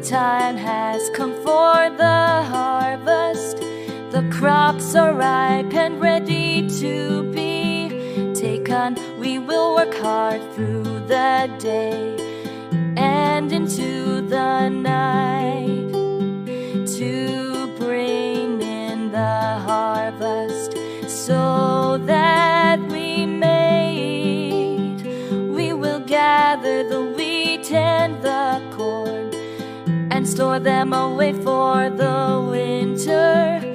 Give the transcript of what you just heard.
time has come for the harvest. The crops are ripe and ready to be taken. We will work hard through the day and into the night to bring in the harvest, so that we may eat. We will gather the wheat and the corn and store them away for the winter.